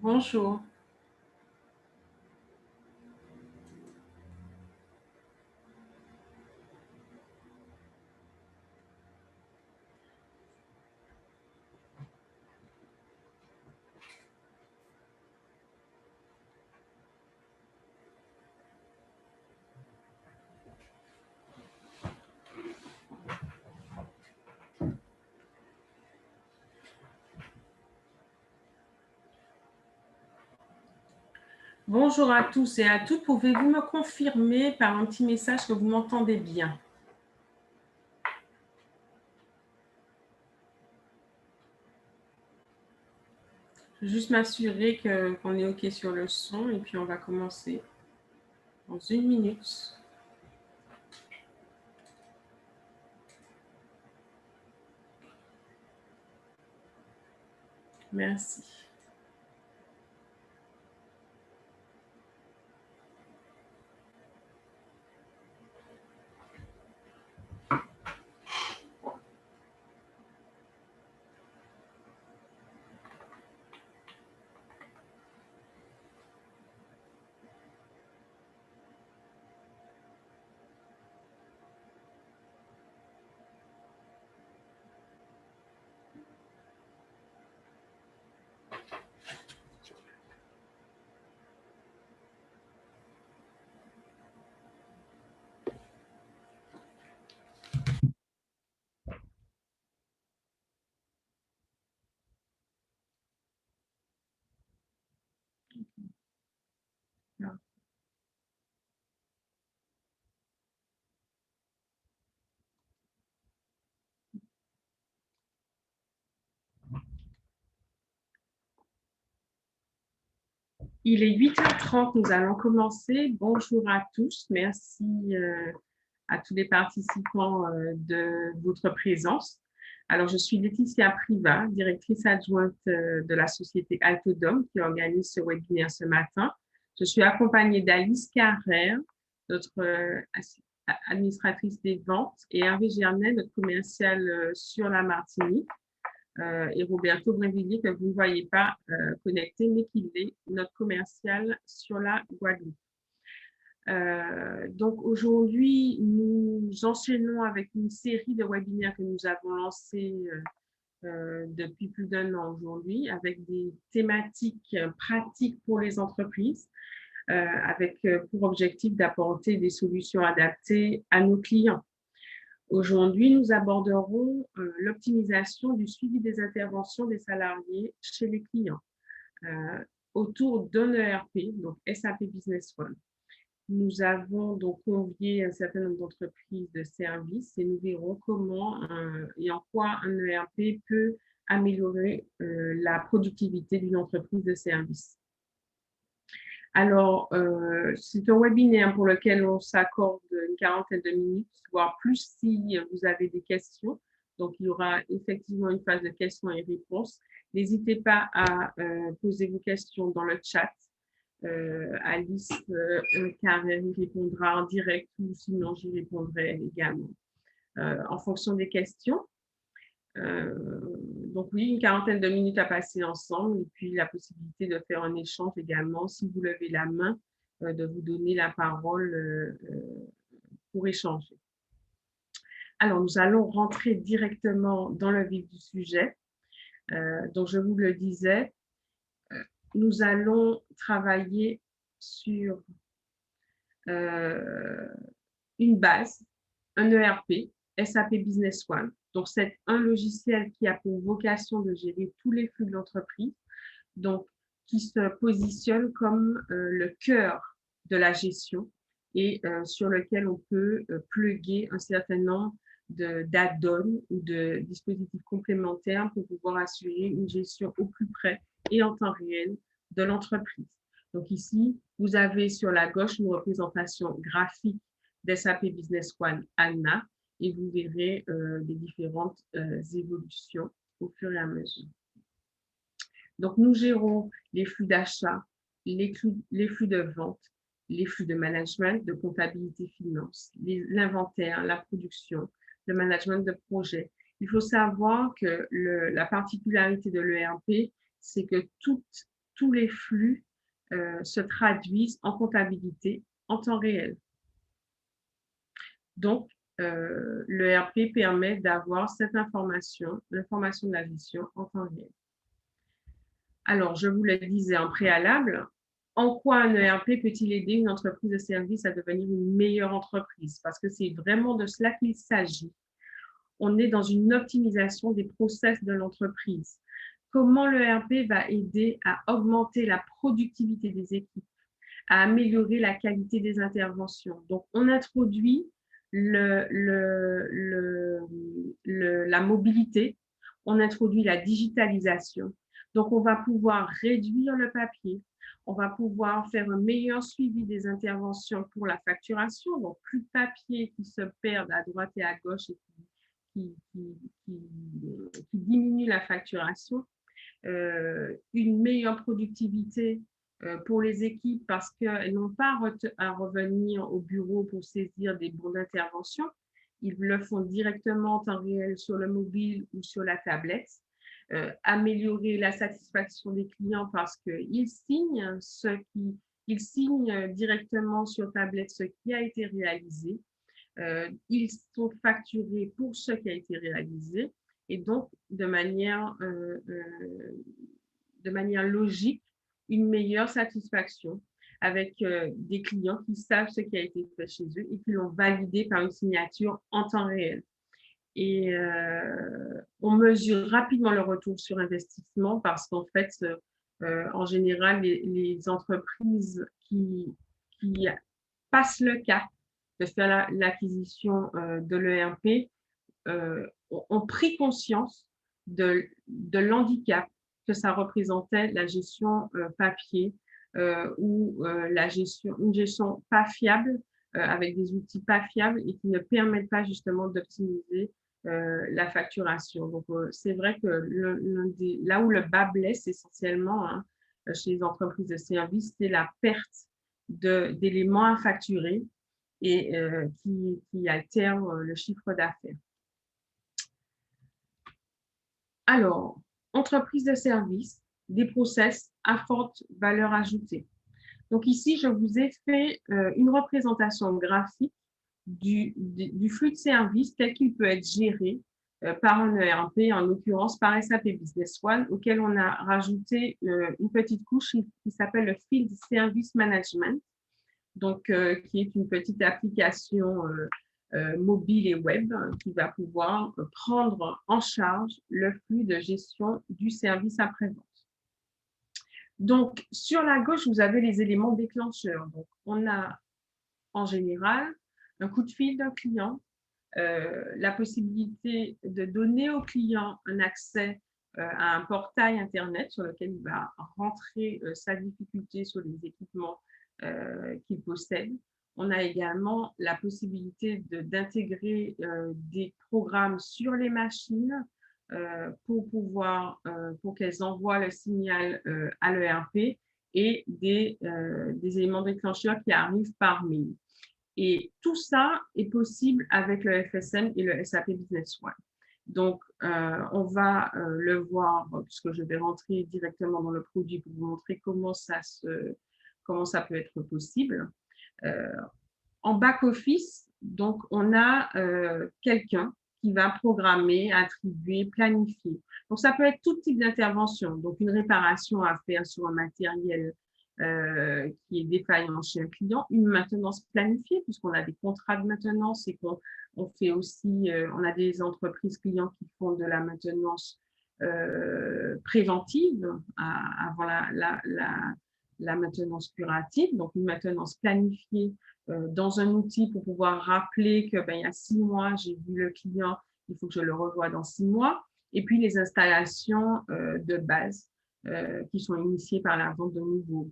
Bonjour. Bonjour à tous et à toutes. Pouvez-vous me confirmer par un petit message que vous m'entendez bien? Je vais juste m'assurer qu'on est OK sur le son et puis on va commencer dans 1 minute. Merci. Il est 8h30, nous allons commencer. Bonjour à tous. Merci à tous les participants de votre présence. Alors, je suis Laetitia Priva, directrice adjointe de la société Altodome qui organise ce webinaire ce matin. Je suis accompagnée d'Alice Carrère, notre administratrice des ventes, et Hervé Gernet, notre commercial sur la Martinique, et Roberto Brévillier, que vous ne voyez pas connecté, mais qui est notre commercial sur la Guadeloupe. Donc aujourd'hui, nous enchaînons avec une série de webinaires que nous avons lancés depuis plus d'1 an aujourd'hui, avec des thématiques pratiques pour les entreprises, avec pour objectif d'apporter des solutions adaptées à nos clients. Aujourd'hui, nous aborderons l'optimisation du suivi des interventions des salariés chez les clients autour d'un ERP, donc SAP Business One. Nous avons donc convié un certain nombre d'entreprises de services et nous verrons comment et en quoi un ERP peut améliorer la productivité d'une entreprise de services. Alors, c'est un webinaire pour lequel on s'accorde une quarantaine de minutes, voire plus si vous avez des questions. Donc, il y aura effectivement une phase de questions et réponses. N'hésitez pas à poser vos questions dans le chat. Alice Carrère y répondra en direct ou sinon j'y répondrai également en fonction des questions. Donc oui, une quarantaine de minutes à passer ensemble et puis la possibilité de faire un échange également si vous levez la main, de vous donner la parole pour échanger. Alors, nous allons rentrer directement dans le vif du sujet. Donc, je vous le disais, nous allons travailler sur une base, un ERP, SAP Business One. Donc, c'est un logiciel qui a pour vocation de gérer tous les flux de l'entreprise, donc qui se positionne comme le cœur de la gestion et sur lequel on peut plugger un certain nombre d'add-ons ou de dispositifs complémentaires pour pouvoir assurer une gestion au plus près et en temps réel de l'entreprise. Donc ici, vous avez sur la gauche une représentation graphique d'SAP Business One ANA et vous verrez les différentes évolutions au fur et à mesure. Donc, nous gérons les flux d'achat, les flux de vente, les flux de management, de comptabilité finance, l'inventaire, la production, le management de projet. Il faut savoir que la particularité de l'ERP, c'est que tous tous les flux se traduisent en comptabilité en temps réel. Donc, le RP permet d'avoir cette information, l'information de la gestion en temps réel. Alors, je vous le disais en préalable, en quoi un ERP peut-il aider une entreprise de service à devenir une meilleure entreprise? Parce que c'est vraiment de cela qu'il s'agit. On est dans une optimisation des process de l'entreprise. Comment le ERP va aider à augmenter la productivité des équipes, à améliorer la qualité des interventions? Donc, on introduit la mobilité, on introduit la digitalisation. Donc, on va pouvoir réduire le papier, on va pouvoir faire un meilleur suivi des interventions pour la facturation, donc plus de papier qui se perdent à droite et à gauche et qui diminue la facturation, une meilleure productivité pour les équipes parce qu'elles n'ont pas à revenir au bureau pour saisir des bons d'intervention. Ils le font directement en temps réel sur le mobile ou sur la tablette. Améliorer la satisfaction des clients parce qu'ils signent directement sur tablette ce qui a été réalisé. Ils sont facturés pour ce qui a été réalisé et donc de manière logique, une meilleure satisfaction avec des clients qui savent ce qui a été fait chez eux et qui l'ont validé par une signature en temps réel. Et on mesure rapidement le retour sur investissement parce qu'en fait, en général, les entreprises qui passent le cap de faire l'acquisition de l'ERP ont pris conscience de l'handicap que ça représentait la gestion papier ou une gestion pas fiable avec des outils pas fiables et qui ne permettent pas justement d'optimiser la facturation. Donc, c'est vrai que là où le bas blesse essentiellement chez les entreprises de services, c'est la perte d'éléments à facturer et qui altère le chiffre d'affaires. Alors, entreprise de service, des process à forte valeur ajoutée. Donc ici, je vous ai fait une représentation graphique du flux de service tel qu'il peut être géré par un ERP, en l'occurrence par SAP Business One, auquel on a rajouté une petite couche qui s'appelle le Field Service Management, donc qui est une petite application mobile et web qui va pouvoir prendre en charge le flux de gestion du service après-vente. Donc, sur la gauche, vous avez les éléments déclencheurs. Donc, on a en général un coup de fil d'un client, la possibilité de donner au client un accès à un portail Internet sur lequel il va rentrer sa difficulté sur les équipements qu'il possède. On a également la possibilité d'intégrer des programmes sur les machines pour qu'elles envoient le signal à l'ERP et des éléments déclencheurs qui arrivent par mail. Et tout ça est possible avec le FSM et le SAP Business One. Donc, on va le voir, puisque je vais rentrer directement dans le produit pour vous montrer comment ça peut être possible. En back-office, donc, on a quelqu'un qui va programmer, attribuer, planifier. Donc, ça peut être tout type d'intervention. Donc, une réparation à faire sur un matériel qui est défaillant chez un client, une maintenance planifiée, puisqu'on a des contrats de maintenance et qu'on fait aussi, on a des entreprises clients qui font de la maintenance préventive avant la maintenance curative, donc une maintenance planifiée dans un outil pour pouvoir rappeler que il y a 6 mois, j'ai vu le client, il faut que je le revoie dans 6 mois. Et puis les installations de base qui sont initiées par la vente de nouveaux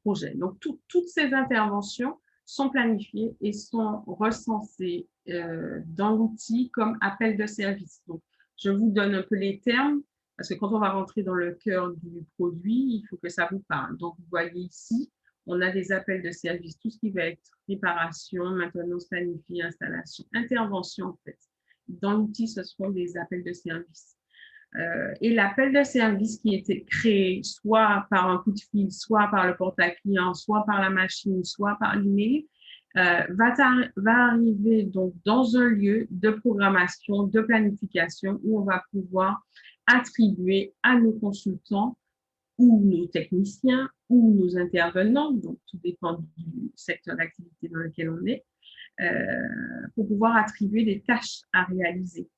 projets. Donc toutes ces interventions sont planifiées et sont recensées dans l'outil comme appel de service. Donc, je vous donne un peu les termes parce que quand on va rentrer dans le cœur du produit, il faut que ça vous parle. Donc, vous voyez ici, on a des appels de service, tout ce qui va être réparation, maintenance planifiée, installation, intervention en fait. Dans l'outil, ce seront des appels de service. Et l'appel de service qui était créé soit par un coup de fil, soit par le portail client, soit par la machine, soit par l'email, va arriver donc dans un lieu de programmation, de planification où on va pouvoir attribuer à nos consultants ou nos techniciens ou nos intervenants, donc tout dépend du secteur d'activité dans lequel on est, pour pouvoir attribuer des tâches à réaliser.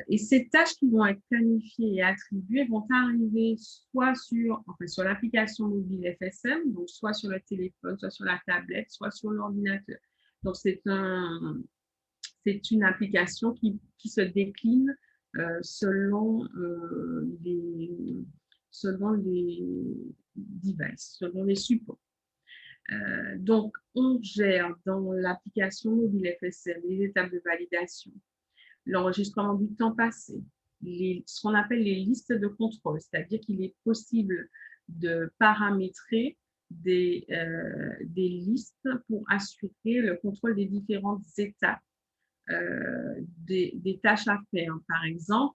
Et ces tâches qui vont être planifiées et attribuées vont arriver soit sur l'application mobile FSM, donc soit sur le téléphone, soit sur la tablette, soit sur l'ordinateur. Donc, c'est une application qui se décline selon les devices, selon les supports. Donc, on gère dans l'application mobile FSM les étapes de validation, l'enregistrement du temps passé, ce qu'on appelle les listes de contrôle, c'est-à-dire qu'il est possible de paramétrer des listes pour assurer le contrôle des différentes étapes des tâches à faire. Par exemple,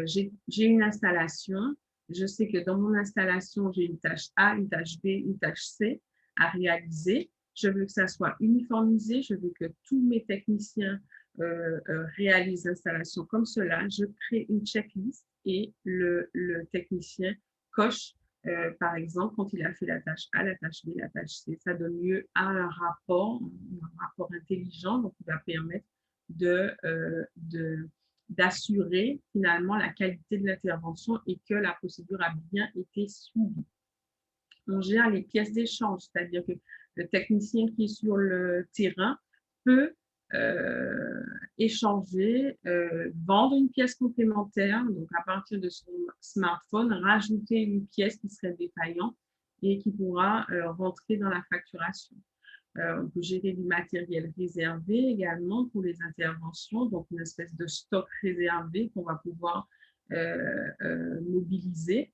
j'ai une installation, je sais que dans mon installation, j'ai une tâche A, une tâche B, une tâche C à réaliser. Je veux que ça soit uniformisé, je veux que tous mes techniciens réalisent l'installation comme cela. Je crée une checklist et le technicien coche, par exemple, quand il a fait la tâche A, la tâche B, la tâche C. Ça donne lieu à un rapport intelligent, donc qui va permettre d'assurer finalement la qualité de l'intervention et que la procédure a bien été suivie. On gère les pièces d'échange, c'est-à-dire que le technicien qui est sur le terrain peut échanger, vendre une pièce complémentaire, donc à partir de son smartphone, rajouter une pièce qui serait défaillante et qui pourra rentrer dans la facturation. On peut gérer du matériel réservé également pour les interventions, donc une espèce de stock réservé qu'on va pouvoir mobiliser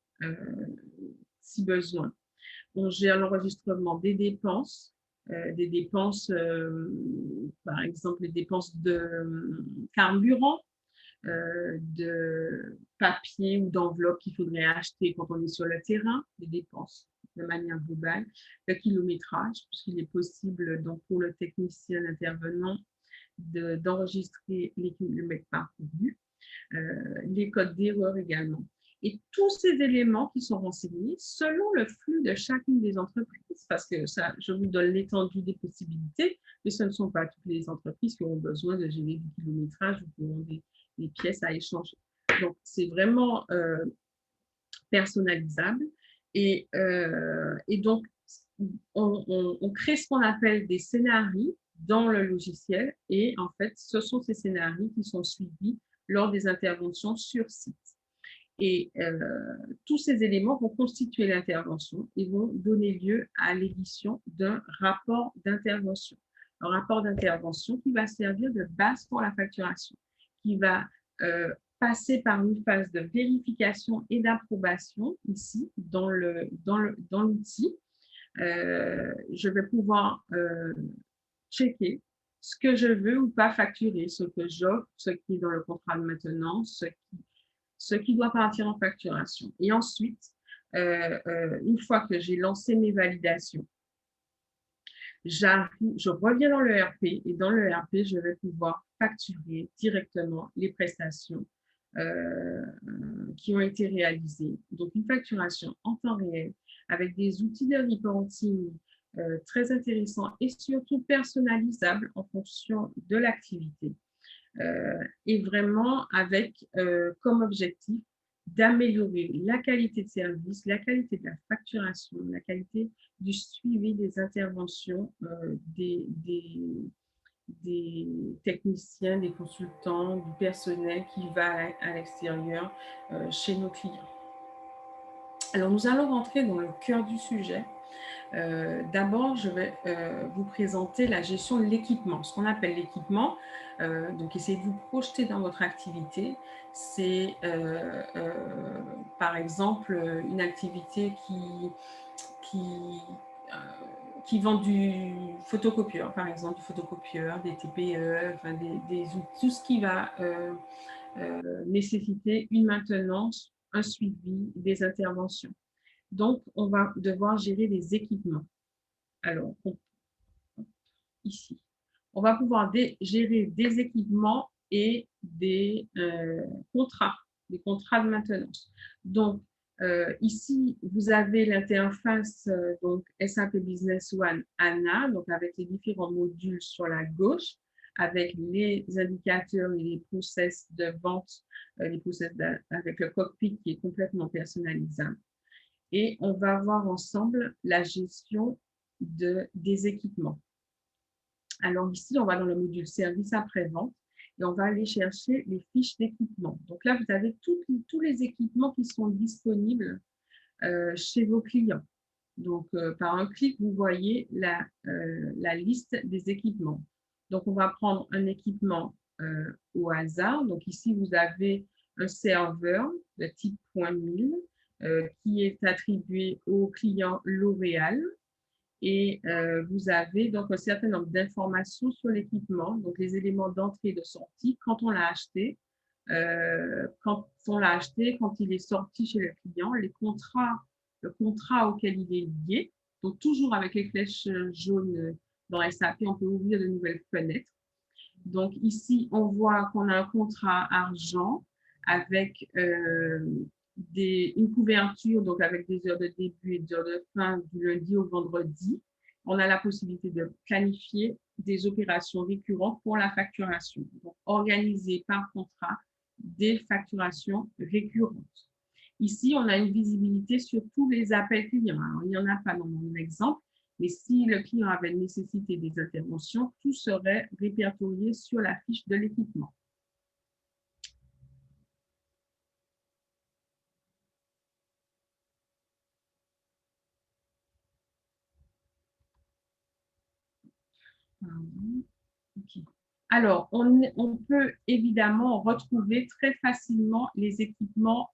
si besoin. On gère l'enregistrement des dépenses, par exemple les dépenses de carburant, de papier ou d'enveloppe qu'il faudrait acheter quand on est sur le terrain, des dépenses de manière globale, le kilométrage, puisqu'il est possible donc pour le technicien intervenant d'enregistrer les kilomètres parcourus, les codes d'erreur également. Et tous ces éléments qui sont renseignés selon le flux de chacune des entreprises, parce que ça, je vous donne l'étendue des possibilités, mais ce ne sont pas toutes les entreprises qui auront besoin de gérer du kilométrage ou qui auront des pièces à échanger. Donc, c'est vraiment personnalisable. Et donc, on crée ce qu'on appelle des scénarios dans le logiciel et en fait, ce sont ces scénarios qui sont suivis lors des interventions sur site. Et tous ces éléments vont constituer l'intervention et vont donner lieu à l'édition d'un rapport d'intervention. Un rapport d'intervention qui va servir de base pour la facturation, qui va passer par une phase de vérification et d'approbation ici dans l'outil. Je vais pouvoir checker ce que je veux ou pas facturer, ce que j'offre, ce qui est dans le contrat de maintenance, ce qui doit partir en facturation. Et ensuite, une fois que j'ai lancé mes validations, je reviens dans le RP et dans le RP, je vais pouvoir facturer directement les prestations qui ont été réalisées. Donc, une facturation en temps réel avec des outils de reporting très intéressants et surtout personnalisables en fonction de l'activité. Et vraiment avec comme objectif d'améliorer la qualité de service, la qualité de la facturation, la qualité du suivi des interventions des techniciens, des consultants, du personnel qui va à l'extérieur chez nos clients. Alors, nous allons rentrer dans le cœur du sujet. D'abord, je vais vous présenter la gestion de l'équipement. Ce qu'on appelle l'équipement, donc essayez de vous projeter dans votre activité. C'est par exemple une activité qui vend du photocopieur, par exemple, du photocopieur, des TPE, enfin tout ce qui va nécessiter une maintenance, un suivi des interventions. Donc, on va devoir gérer les équipements. Alors, ici, on va pouvoir gérer des équipements et des contrats de maintenance. Donc, ici, vous avez l'interface donc SAP Business One ANA, donc avec les différents modules sur la gauche, avec les indicateurs et les process de vente, les process avec le cockpit qui est complètement personnalisable. Et on va voir ensemble la gestion des équipements. Alors ici, on va dans le module service après-vente et on va aller chercher les fiches d'équipement. Donc là, vous avez tous les équipements qui sont disponibles chez vos clients. Donc, par un clic, vous voyez la liste des équipements. Donc, on va prendre un équipement au hasard. Donc, ici, vous avez un serveur de type .1000 qui est attribué au client L'Oréal. Et vous avez donc un certain nombre d'informations sur l'équipement, donc les éléments d'entrée et de sortie, quand on l'a acheté, quand il est sorti chez le client, le contrat auquel il est lié, donc toujours avec les flèches jaunes dans SAP, on peut ouvrir de nouvelles fenêtres. Donc ici, on voit qu'on a un contrat argent avec une couverture, donc avec des heures de début et des heures de fin du lundi au vendredi. On a la possibilité de planifier des opérations récurrentes pour la facturation. Donc, organiser par contrat des facturations récurrentes. Ici, on a une visibilité sur tous les appels clients. Alors, il n'y en a pas dans mon exemple, mais si le client avait nécessité des interventions, tout serait répertorié sur la fiche de l'équipement. Okay. Alors, on peut évidemment retrouver très facilement les équipements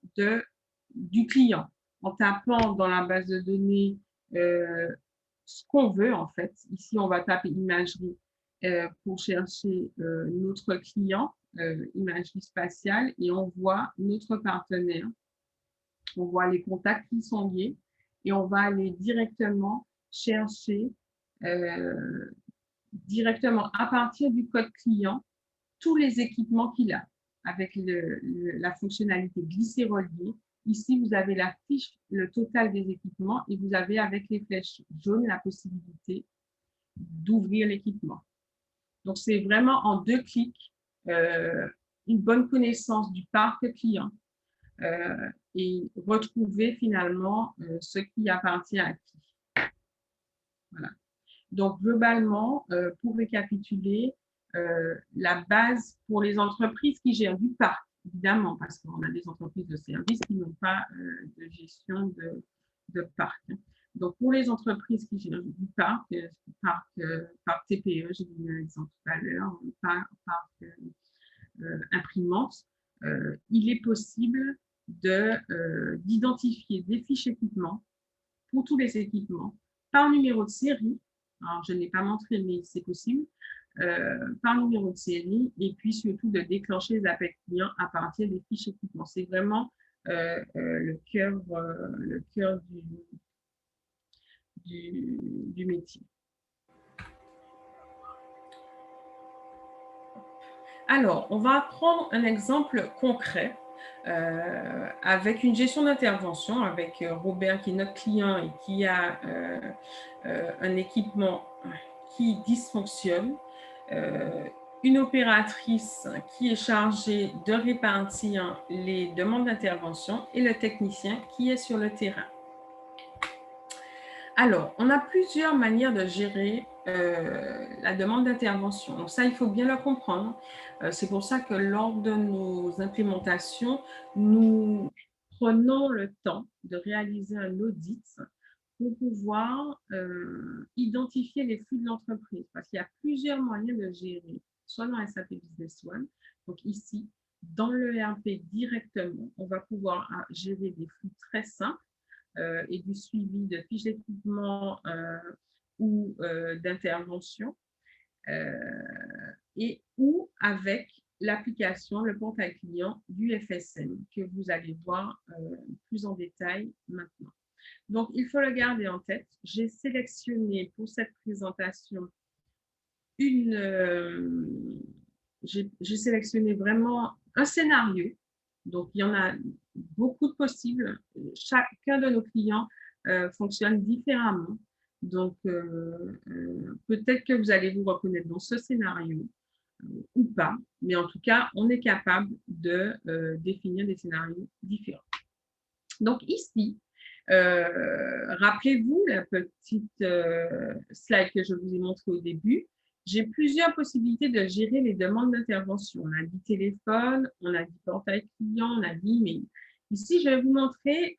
du client en tapant dans la base de données ce qu'on veut en fait. Ici, on va taper imagerie pour chercher notre client, imagerie spatiale, et on voit notre partenaire. On voit les contacts qui sont liés et on va aller directement chercher directement à partir du code client tous les équipements qu'il a avec la fonctionnalité glisser-relier. Ici, vous avez la fiche, le total des équipements et vous avez avec les flèches jaunes la possibilité d'ouvrir l'équipement. Donc, c'est vraiment en 2 clics une bonne connaissance du parc client et retrouver finalement ce qui appartient à qui. Voilà. Donc, globalement, pour récapituler, la base pour les entreprises qui gèrent du parc, évidemment, parce qu'on a des entreprises de services qui n'ont pas de gestion de parc. Donc, pour les entreprises qui gèrent du parc TPE, j'ai donné un exemple tout à l'heure, parc imprimante, il est possible d'identifier des fiches équipements pour tous les équipements par numéro de série. Alors, je n'ai pas montré, mais c'est possible, par numéro de série, et puis surtout de déclencher les appels clients à partir des fiches équipements. C'est vraiment le cœur du métier. Alors, on va prendre un exemple concret avec une gestion d'intervention avec Robert qui est notre client et qui a un équipement qui dysfonctionne, une opératrice qui est chargée de répartir les demandes d'intervention et le technicien qui est sur le terrain. Alors, on a plusieurs manières de gérer la demande d'intervention. Donc ça, il faut bien le comprendre. C'est pour ça que lors de nos implémentations, nous prenons le temps de réaliser un audit pour pouvoir identifier les flux de l'entreprise. Parce qu'il y a plusieurs moyens de gérer, soit dans SAP Business One. Donc ici, dans le ERP directement, on va pouvoir gérer des flux très simples et du suivi de fiches d'équipement ou d'intervention ou avec l'application, le portail client du FSM que vous allez voir plus en détail maintenant. Donc, il faut le garder en tête. J'ai sélectionné pour cette présentation j'ai sélectionné vraiment un scénario. Donc, il y en a beaucoup de possibles. Chacun de nos clients fonctionne différemment. Donc, peut-être que vous allez vous reconnaître dans ce scénario ou pas, mais en tout cas, on est capable de définir des scénarios différents. Donc, ici, rappelez-vous la petite slide que je vous ai montrée au début. J'ai plusieurs possibilités de gérer les demandes d'intervention. On a dit téléphone, on a dit portail client, on a dit email. Ici, je vais vous montrer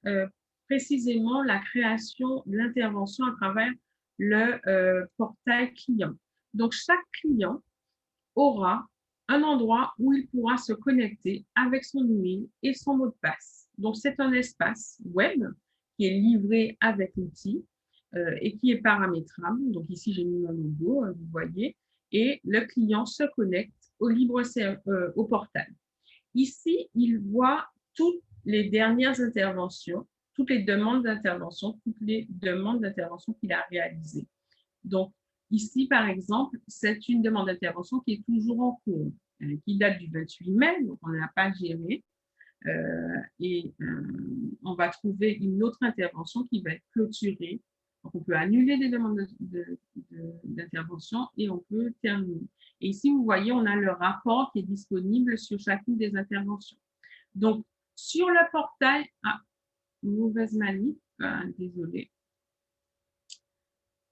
précisément la création de l'intervention à travers le portail client. Donc, chaque client aura un endroit où il pourra se connecter avec son email et son mot de passe. Donc, c'est un espace web qui est livré avec l'outil et qui est paramétrable. Donc, ici, j'ai mis mon logo, vous voyez, et le client se connecte au portail. Ici, il voit toutes les dernières interventions, toutes les demandes d'intervention, qu'il a réalisées. Donc, ici, par exemple, c'est une demande d'intervention qui est toujours en cours, qui date du 28 mai, donc on n'a pas géré. On va trouver une autre intervention qui va être clôturée. Donc, on peut annuler des demandes d'intervention et on peut terminer. Et ici, vous voyez, on a le rapport qui est disponible sur chacune des interventions. Donc, sur le portail, mauvaise manip, désolé.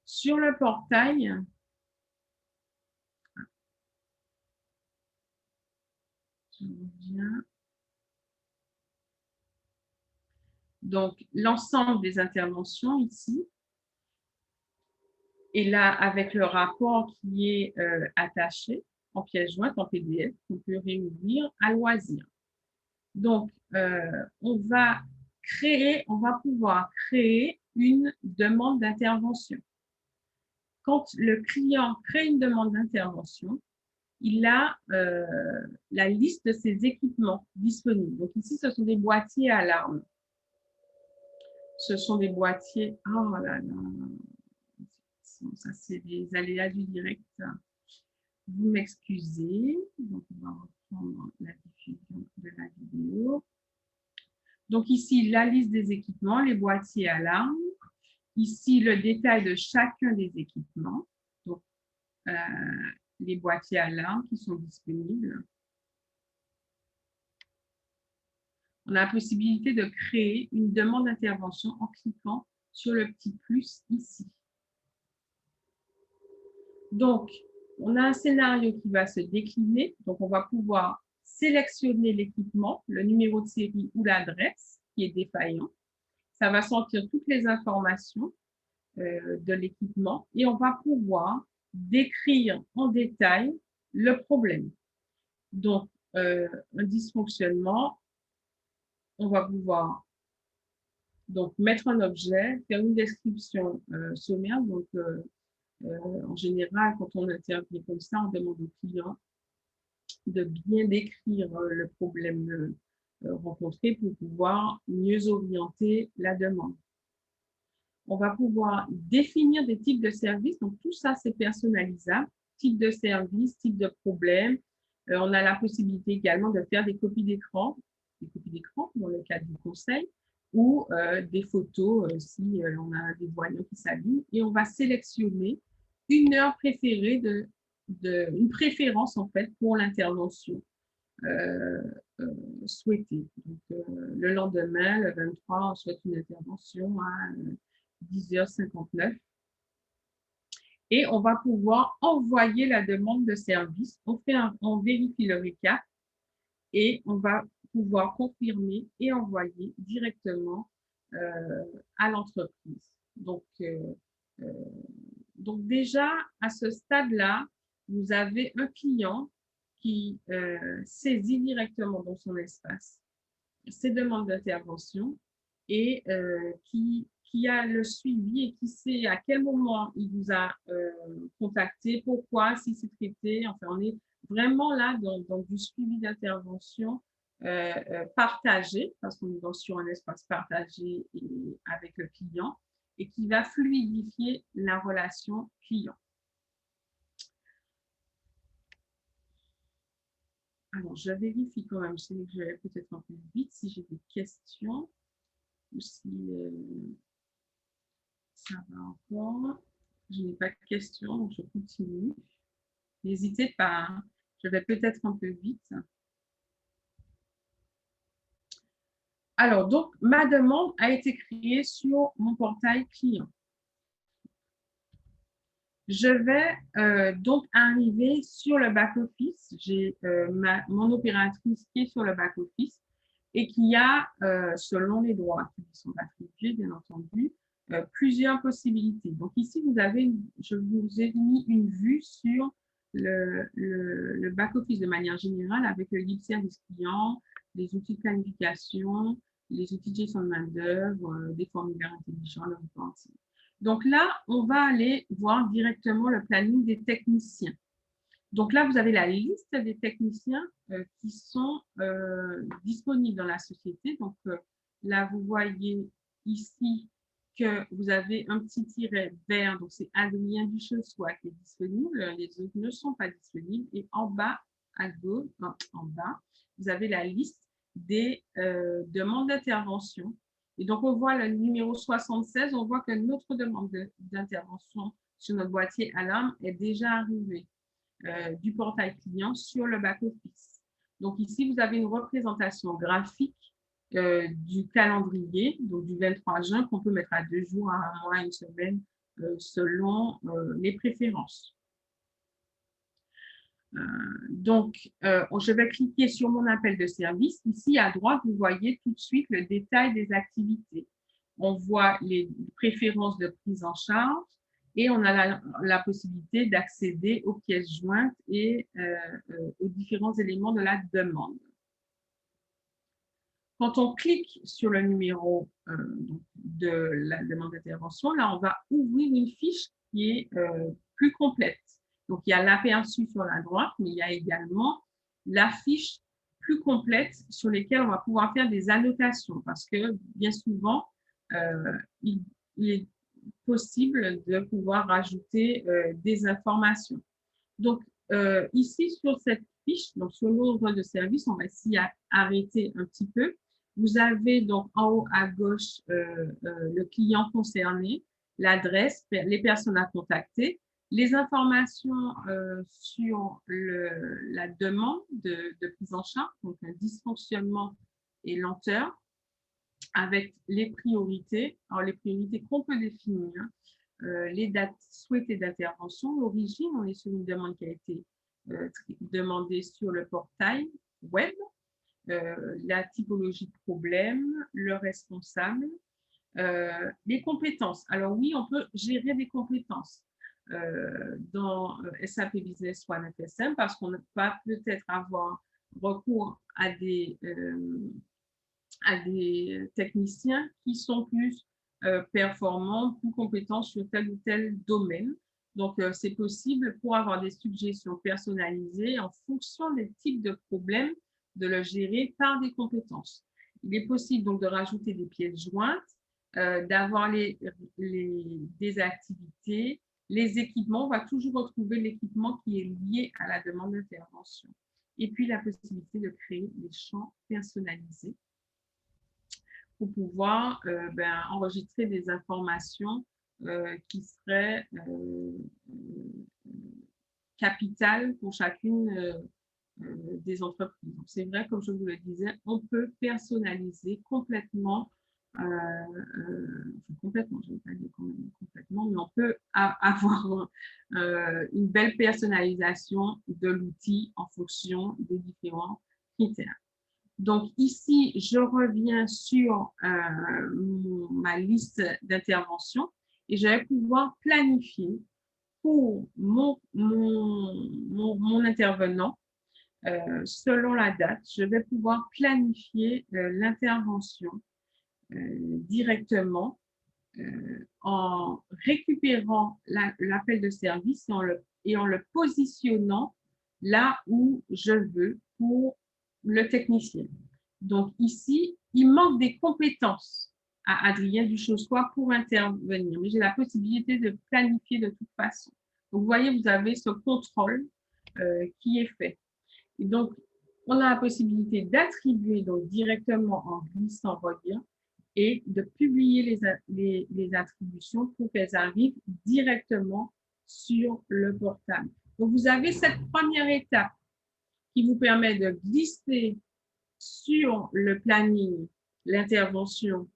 Sur le portail, je reviens. Donc, l'ensemble des interventions ici, et là, avec le rapport qui est attaché en pièce jointe, en PDF, qu'on peut réouvrir à loisir. Donc, on va pouvoir créer une demande d'intervention. Quand le client crée une demande d'intervention, il a la liste de ses équipements disponibles. Donc ici, ce sont des boîtiers à alarme. Ce sont des boîtiers... Oh là là, ça c'est des aléas du direct. Vous m'excusez. Donc, on va reprendre la diffusion de la vidéo. Donc ici, la liste des équipements, les boîtiers alarmes. Ici, le détail de chacun des équipements. Donc, les boîtiers alarmes qui sont disponibles. On a la possibilité de créer une demande d'intervention en cliquant sur le petit plus ici. Donc, on a un scénario qui va se décliner. Donc, on va pouvoir sélectionner l'équipement, le numéro de série ou l'adresse qui est défaillant. Ça va sortir toutes les informations de l'équipement et on va pouvoir décrire en détail le problème. Donc, un dysfonctionnement, on va pouvoir donc mettre un objet, faire une description sommaire. Donc, en général, quand on intervient comme ça, on demande au client de bien décrire le problème rencontré pour pouvoir mieux orienter la demande. On va pouvoir définir des types de services. Donc, tout ça, c'est personnalisable. Type de service, type de problème. On a la possibilité également de faire des copies d'écran dans le cadre du conseil ou des photos si on a des voyants qui s'allument. Et on va sélectionner une heure préférée, une préférence en fait pour l'intervention souhaitée. Donc, le lendemain, le 23, on souhaite une intervention à 10h59. Et on va pouvoir envoyer la demande de service. On vérifie le récap et on va pouvoir confirmer et envoyer directement à l'entreprise. Donc déjà, à ce stade-là, vous avez un client qui saisit directement dans son espace ses demandes d'intervention et qui a le suivi et qui sait à quel moment il vous a contacté, pourquoi, si c'est traité. Enfin, on est vraiment là dans du suivi d'intervention partagé, parce qu'on est sur un espace partagé avec le client, et qui va fluidifier la relation client. Alors, je vérifie quand même, je sais que je vais peut-être un peu vite si j'ai des questions ou si ça va encore. Je n'ai pas de questions, donc je continue. N'hésitez pas, hein. Je vais peut-être un peu vite. Alors, donc, ma demande a été créée sur mon portail client. Je vais donc arriver sur le back-office. J'ai mon opératrice qui est sur le back-office et qui a, selon les droits qui sont attribués, bien entendu, plusieurs possibilités. Donc ici, je vous ai mis une vue sur le back-office de manière générale avec le guide service client, les outils de planification, les outils de gestion de main-d'œuvre, des formulaires intelligents, le reporting. Donc là, on va aller voir directement le planning des techniciens. Donc là, vous avez la liste des techniciens qui sont disponibles dans la société. Donc là, vous voyez ici que vous avez un petit tiret vert. Donc c'est Adrien Duchessois qui est disponible. Les autres ne sont pas disponibles. Et en bas, à gauche, en bas, vous avez la liste des demandes d'intervention. Et donc, on voit le numéro 76, on voit que notre demande d'intervention sur notre boîtier alarme est déjà arrivée du portail client sur le back-office. Donc, ici, vous avez une représentation graphique du calendrier, donc du 23 juin, qu'on peut mettre à 2 jours, à 1 mois, à 1 semaine, selon les préférences. Donc, je vais cliquer sur mon appel de service. Ici, à droite, vous voyez tout de suite le détail des activités. On voit les préférences de prise en charge et on a la possibilité d'accéder aux pièces jointes et aux différents éléments de la demande. Quand on clique sur le numéro de la demande d'intervention, là, on va ouvrir une fiche qui est plus complète. Donc, il y a l'aperçu sur la droite, mais il y a également la fiche plus complète sur lesquelles on va pouvoir faire des annotations parce que bien souvent, il est possible de pouvoir rajouter des informations. Donc, ici, sur cette fiche, donc sur l'ordre de service, on va s'y arrêter un petit peu. Vous avez donc en haut à gauche le client concerné, l'adresse, les personnes à contacter, les informations sur la demande de prise en charge, donc un dysfonctionnement et lenteur, avec les priorités. Alors, les priorités qu'on peut définir, les dates souhaitées d'intervention, l'origine, on est sur une demande qui a été demandée sur le portail web, la typologie de problème, le responsable, les compétences. Alors oui, on peut gérer des compétences dans SAP Business One FSM parce qu'on va peut-être avoir recours à des techniciens qui sont plus performants, plus compétents sur tel ou tel domaine. Donc, c'est possible pour avoir des suggestions personnalisées en fonction des types de problèmes, de le gérer par des compétences. Il est possible donc de rajouter des pièces jointes, d'avoir des activités, les équipements. On va toujours retrouver l'équipement qui est lié à la demande d'intervention. Et puis, la possibilité de créer des champs personnalisés pour pouvoir enregistrer des informations qui seraient capitales pour chacune des entreprises. C'est vrai, comme je vous le disais, on peut personnaliser complètement, complètement, je ne vais pas dire complètement, mais on peut avoir une belle personnalisation de l'outil en fonction des différents critères. Donc ici, je reviens sur ma liste d'interventions et je vais pouvoir planifier pour mon intervenant selon la date. Je vais pouvoir planifier l'intervention directement en récupérant l'appel de service et en le positionnant là où je veux pour le technicien. Donc ici, il manque des compétences à Adrien Duchossois pour intervenir, mais j'ai la possibilité de planifier de toute façon. Donc vous voyez, vous avez ce contrôle qui est fait. Et donc, on a la possibilité d'attribuer donc directement en glissant reliant et de publier les attributions pour qu'elles arrivent directement sur le portable. Donc, vous avez cette première étape qui vous permet de glisser sur le planning l'intervention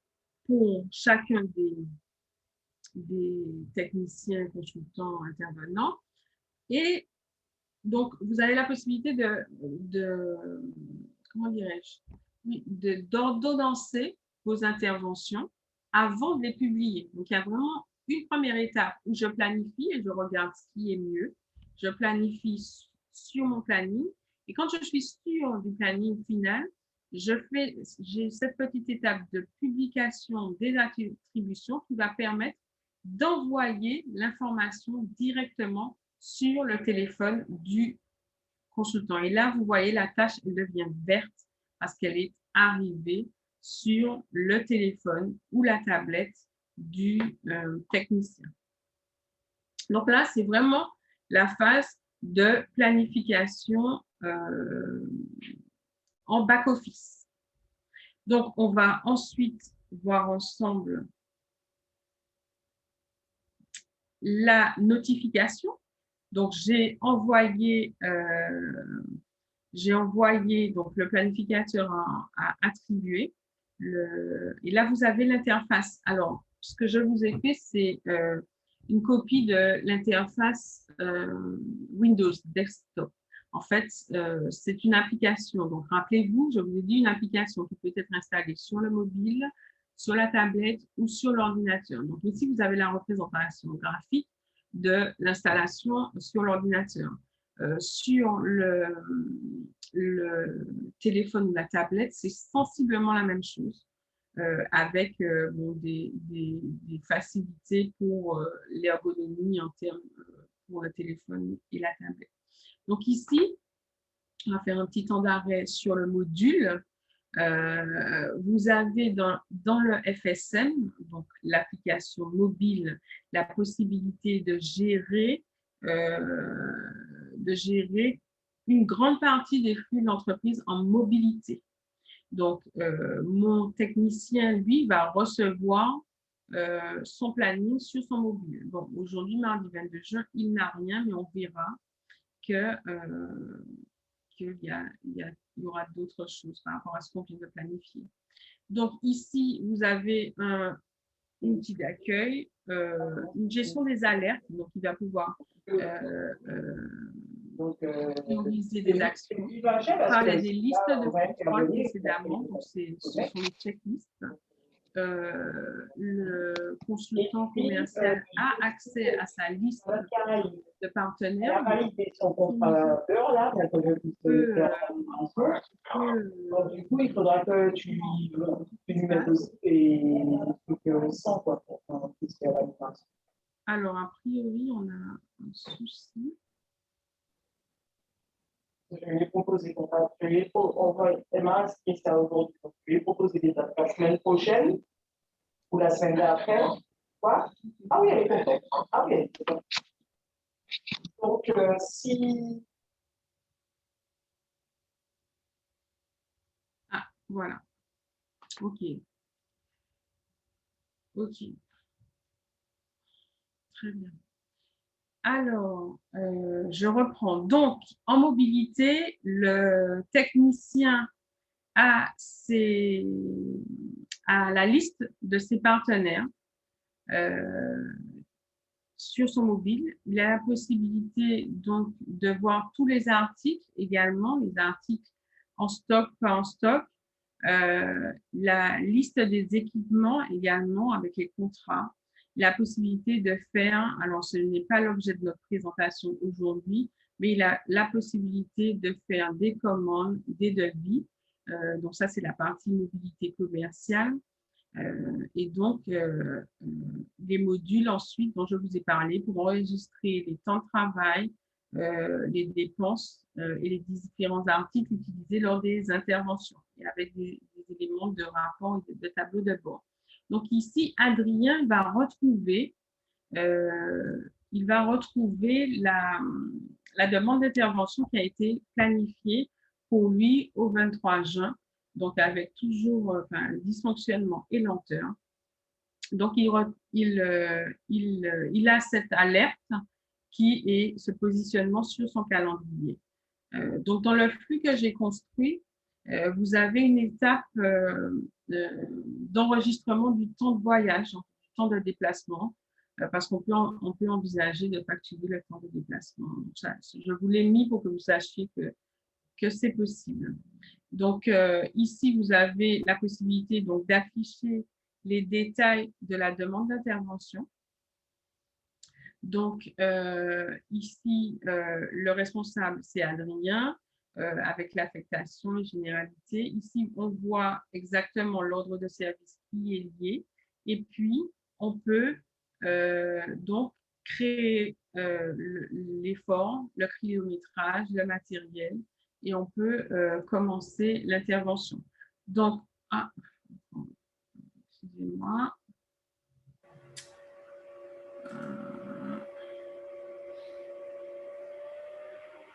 pour chacun des techniciens, consultants, intervenants. Et donc, vous avez la possibilité comment dirais-je, d'ordonnancer vos interventions avant de les publier. Donc, il y a vraiment une première étape où je planifie et je regarde ce qui est mieux. Je planifie sur mon planning. Et quand je suis sur du planning final, j'ai cette petite étape de publication des attributions qui va permettre d'envoyer l'information directement sur le téléphone du consultant. Et là, vous voyez, la tâche elle devient verte parce qu'elle est arrivée sur le téléphone ou la tablette du technicien. Donc là, c'est vraiment la phase de planification en back-office. Donc, on va ensuite voir ensemble la notification. Donc, j'ai envoyé donc, le planificateur à attribuer. Et là, vous avez l'interface. Alors, ce que je vous ai fait, c'est une copie de l'interface Windows Desktop. En fait, c'est une application. Donc, rappelez-vous, je vous ai dit une application qui peut être installée sur le mobile, sur la tablette ou sur l'ordinateur. Donc, ici, vous avez la représentation graphique de l'installation sur l'ordinateur. Sur le téléphone ou la tablette, c'est sensiblement la même chose, avec bon, des facilités pour l'ergonomie en termes pour le téléphone et la tablette. Donc ici, on va faire un petit temps d'arrêt sur le module. Vous avez dans le FSM, donc l'application mobile, la possibilité de gérer une grande partie des flux de l'entreprise en mobilité. Donc, mon technicien, lui, va recevoir son planning sur son mobile. Bon, aujourd'hui, mardi 22 juin, il n'a rien, mais on verra qu'il y aura d'autres choses par rapport à ce qu'on vient de planifier. Donc, ici, vous avez un outil d'accueil, une gestion des alertes, donc il va pouvoir prioriser des actions. On parlait des listes de contrôle précédemment, donc ce sont les checklists. Le consultant commercial a accès à sa liste de partenaires. Du coup, il faudra que tu lui mettes aussi des trucs sans quoi pour puisque l'animation. Alors, a priori, on a un souci. Je lui ai proposé qu'on va Emma, ce qui est ça aujourd'hui. Je lui ai proposé des dates la semaine prochaine ou la semaine d'après. Quoi? Ah oui, elle est contente. Ah oui, elle est contente. Donc, si. Ah, voilà. OK. OK. Très bien. Alors, je reprends. Donc, en mobilité, le technicien a la liste de ses partenaires sur son mobile. Il a la possibilité donc de voir tous les articles également, les articles en stock, pas en stock, la liste des équipements également avec les contrats, la possibilité de faire, alors ce n'est pas l'objet de notre présentation aujourd'hui, mais il a la possibilité de faire des commandes, des devis. Donc ça, c'est la partie mobilité commerciale. Et donc, les modules ensuite dont je vous ai parlé pour enregistrer les temps de travail, les dépenses et les différents articles utilisés lors des interventions et avec des éléments de rapport et de tableau de bord. Donc ici, Adrien va retrouver la demande d'intervention qui a été planifiée pour lui au 23 juin, donc avec toujours dysfonctionnement et lenteur. Donc, il a cette alerte qui est ce positionnement sur son calendrier. Donc, dans le flux que j'ai construit, vous avez une étape d'enregistrement du temps de voyage, du temps de déplacement, parce qu'on peut envisager de facturer le temps de déplacement. Donc, ça, je vous l'ai mis pour que vous sachiez que c'est possible. Donc, ici, vous avez la possibilité donc d'afficher les détails de la demande d'intervention. Donc, ici, le responsable, c'est Adrien, avec l'affectation et généralité. Ici, on voit exactement l'ordre de service qui est lié. Et puis, on peut donc créer l'effort, le kilométrage, le matériel, et on peut commencer l'intervention. Donc, excusez-moi.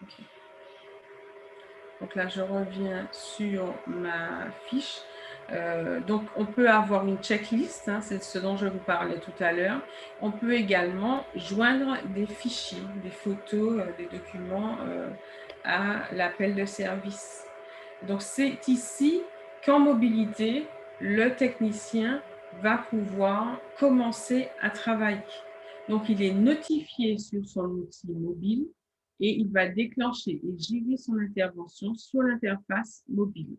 Okay. Donc là, je reviens sur ma fiche. Donc, on peut avoir une checklist, hein, c'est ce dont je vous parlais tout à l'heure. On peut également joindre des fichiers, des photos, des documents à l'appel de service. Donc, c'est ici qu'en mobilité, le technicien va pouvoir commencer à travailler. Donc, il est notifié sur son outil mobile et il va déclencher et gérer son intervention sur l'interface mobile.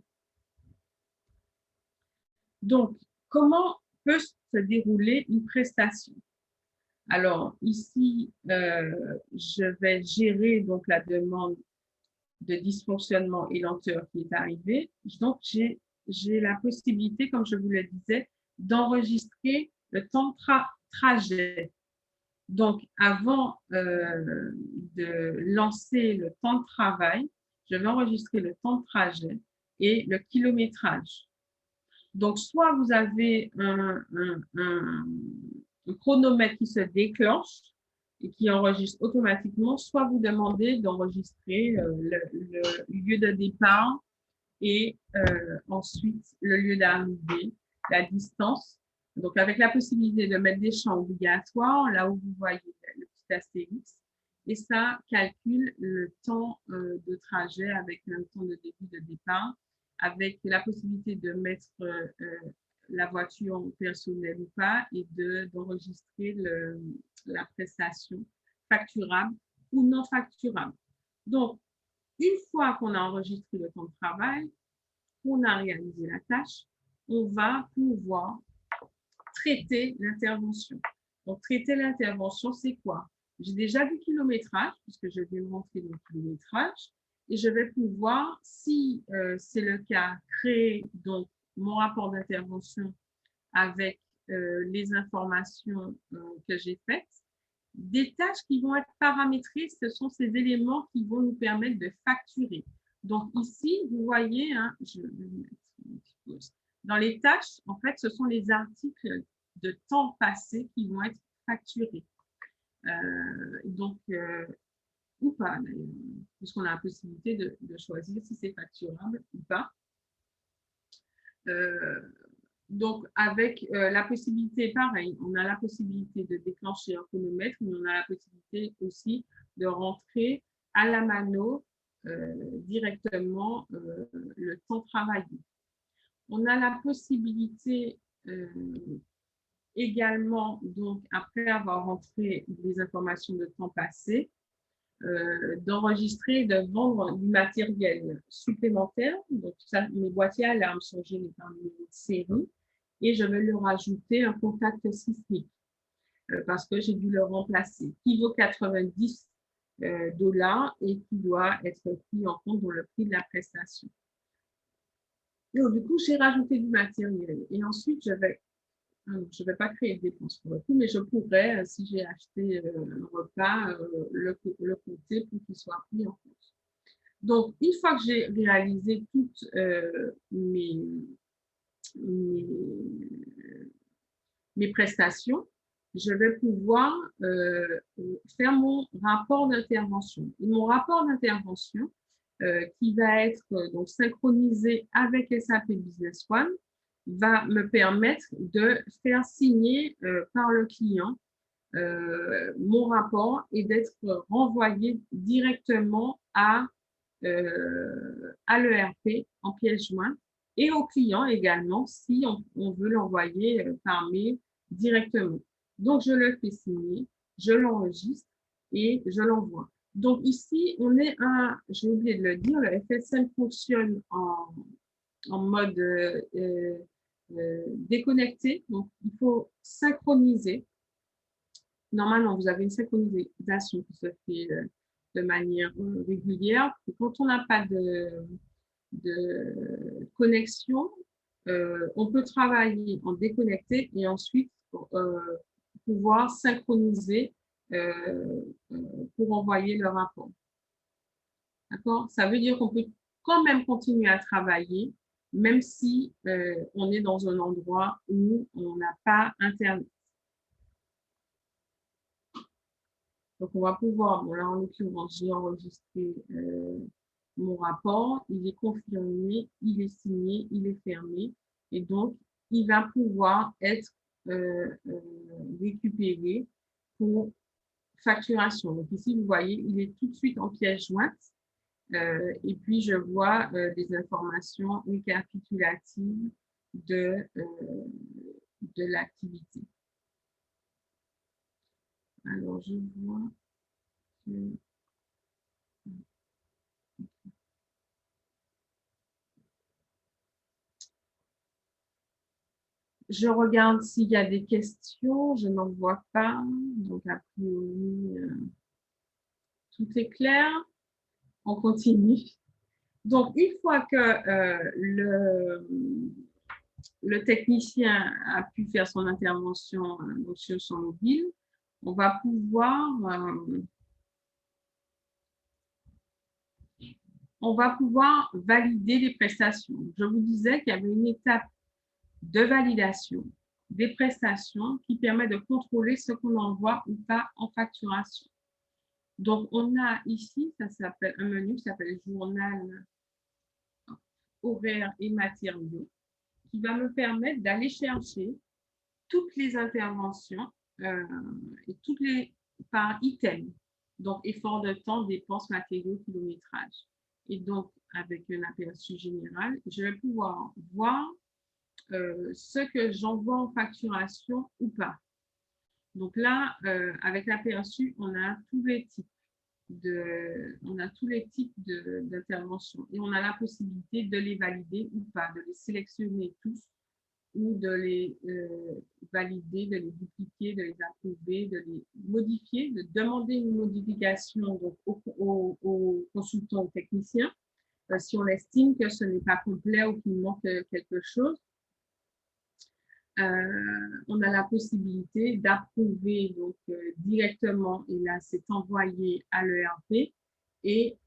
Donc, comment peut se dérouler une prestation? Alors, ici, je vais gérer donc la demande de dysfonctionnement et lenteur qui est arrivée. Donc, j'ai la possibilité, comme je vous le disais, d'enregistrer le temps de trajet. Donc, avant de lancer le temps de travail, je vais enregistrer le temps de trajet et le kilométrage. Donc, soit vous avez un chronomètre qui se déclenche et qui enregistre automatiquement, soit vous demandez d'enregistrer le lieu de départ et ensuite le lieu d'arrivée, la distance. Donc, avec la possibilité de mettre des champs obligatoires, là où vous voyez le petit astérix, et ça calcule le temps de trajet avec un temps de début de départ, avec la possibilité de mettre la voiture personnelle ou pas et d'enregistrer la prestation facturable ou non facturable. Donc, une fois qu'on a enregistré le temps de travail, qu'on a réalisé la tâche, on va pouvoir traiter l'intervention. Donc, traiter l'intervention, c'est quoi? J'ai déjà du kilométrage, puisque je vais montrer le kilométrage, et je vais pouvoir, si c'est le cas, créer donc mon rapport d'intervention avec les informations que j'ai faites. Des tâches qui vont être paramétrées, ce sont ces éléments qui vont nous permettre de facturer. Donc ici, vous voyez, hein, dans les tâches, en fait, ce sont les articles de temps passé qui vont être facturés. Ou pas, puisqu'on a la possibilité de choisir si c'est facturable ou pas. Donc, avec la possibilité, pareil, on a la possibilité de déclencher un chronomètre, mais on a la possibilité aussi de rentrer à la mano directement le temps travaillé. On a la possibilité également, donc, après avoir rentré les informations de temps passé, d'enregistrer, de vendre du matériel supplémentaire. Donc, ça, mes boîtiers alarmes sont gérés par numéro de série et je vais leur ajouter un contact sismique parce que j'ai dû le remplacer, qui vaut 90 $ et qui doit être pris en compte dans le prix de la prestation. Donc, du coup, j'ai rajouté du matériel et ensuite, je vais Alors, je ne vais pas créer de dépenses pour le coup, mais je pourrais, si j'ai acheté un repas, le compter pour qu'il soit pris en compte. Donc, une fois que j'ai réalisé toutes mes, mes prestations, je vais pouvoir faire mon rapport d'intervention. Et mon rapport d'intervention, qui va être donc synchronisé avec SAP Business One, va me permettre de faire signer par le client mon rapport et d'être renvoyé directement à l'ERP en pièce jointe et au client également si on veut l'envoyer par mail directement. Donc, je le fais signer, je l'enregistre et je l'envoie. Donc, ici, on est j'ai oublié de le dire, le FSM fonctionne en mode déconnecté. Donc, il faut synchroniser. Normalement, vous avez une synchronisation qui se fait de manière régulière. Et quand on n'a pas de connexion, on peut travailler en déconnecté et ensuite pouvoir synchroniser pour envoyer le rapport. D'accord? Ça veut dire qu'on peut quand même continuer à travailler, même si on est dans un endroit où on n'a pas Internet. Donc, on va pouvoir, bon là en l'occurrence, j'ai enregistré mon rapport, il est confirmé, il est signé, il est fermé et donc il va pouvoir être récupéré pour facturation. Donc ici, vous voyez, il est tout de suite en pièce jointe et puis je vois des informations récapitulatives de l'activité. Alors, je vois que je regarde s'il y a des questions, je n'en vois pas. Donc, a priori, tout est clair. On continue. Donc, une fois que le technicien a pu faire son intervention sur son mobile, on va pouvoir valider les prestations. Je vous disais qu'il y avait une étape de validation des prestations qui permet de contrôler ce qu'on envoie ou pas en facturation. Donc, on a ici, ça s'appelle un menu qui s'appelle journal, horaire et matériaux, qui va me permettre d'aller chercher toutes les interventions et toutes les par item. Donc, effort de temps, dépenses, matériaux, kilométrage. Et donc, avec un aperçu général, je vais pouvoir voir ce que j'envoie en facturation ou pas. Donc là, avec l'aperçu, on a tous les types d'interventions et on a la possibilité de les valider ou pas, de les sélectionner tous ou de les valider, de les dupliquer, de les approuver, de les modifier, de demander une modification donc, au consultant ou technicien si on estime que ce n'est pas complet ou qu'il manque quelque chose. On a la possibilité d'approuver donc directement et là c'est envoyé à l'ERP et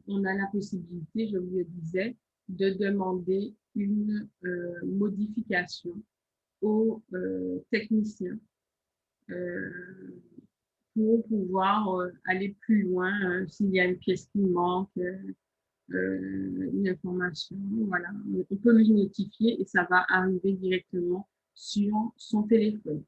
on a la possibilité, je vous le disais, de demander une modification au technicien pour pouvoir aller plus loin s'il y a une pièce qui manque, une information, voilà, on peut lui notifier et ça va arriver directement sur son téléphone.